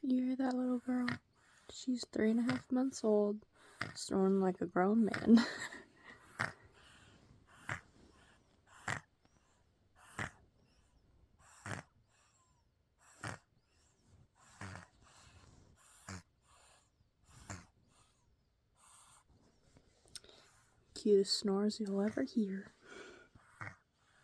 You hear that little girl? She's 3.5 months old, snoring like a grown man. Cutest snores you'll ever hear.